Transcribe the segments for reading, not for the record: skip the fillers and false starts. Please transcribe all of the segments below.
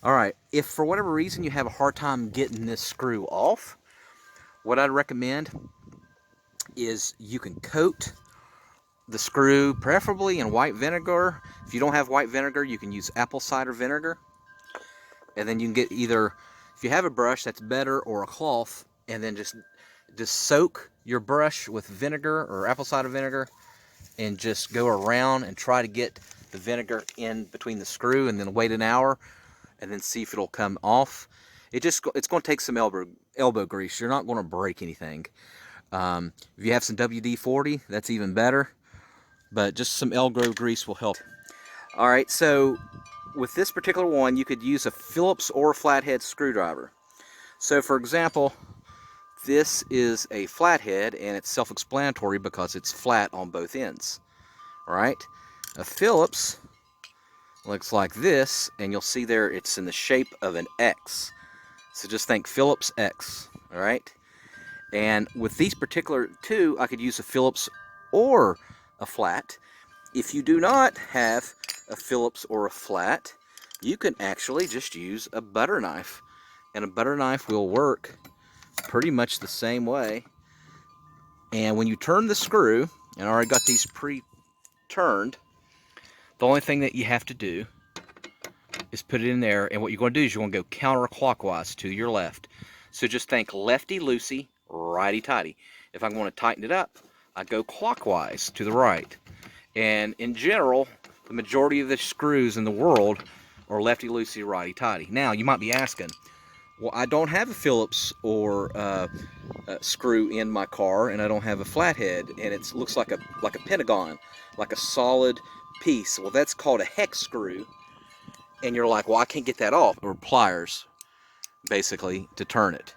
Alright, if for whatever reason you have a hard time getting this screw off, what I'd recommend is you can coat the screw, preferably in white vinegar. If you don't have white vinegar, you can use apple cider vinegar. And then you can get either, if you have a brush, that's better, or a cloth, and then just soak your brush with vinegar or apple cider vinegar and just go around and try to get the vinegar in between the screw, and then wait an hour and then see if it'll come off. It's going to take some elbow grease. You're not going to break anything. If you have some WD-40, that's even better, but just some elbow grease will help. All right, so with this particular one, you could use a Phillips or a Flathead screwdriver. So for example, this is a Flathead, and it's self-explanatory because it's flat on both ends. All right, a Phillips looks like this, and you'll see there it's in the shape of an X. So just think Phillips X, all right? And with these particular two, I could use a Phillips or a flat. If you do not have a Phillips or a flat, you can actually just use a butter knife. And a butter knife will work pretty much the same way. And when you turn the screw, and I already got these pre-turned, the only thing that you have to do is put it in there, and what you're going to do is you're going to go counterclockwise to your left. So just think lefty-loosey, righty-tighty. If I'm going to tighten it up, I go clockwise to the right. And in general, the majority of the screws in the world are lefty-loosey, righty-tighty. Now, you might be asking, well, I don't have a Phillips or a screw in my car, and I don't have a flathead, and it looks like a pentagon, like a solid piece. Well, that's called a hex screw. And you're like, well, I can't get that off. Or pliers, basically, to turn it.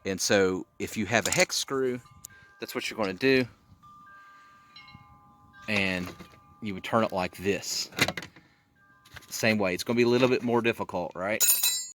And so if you have a hex screw, that's what you're going to do. And you would turn it like this. Same way. It's going to be a little bit more difficult, right?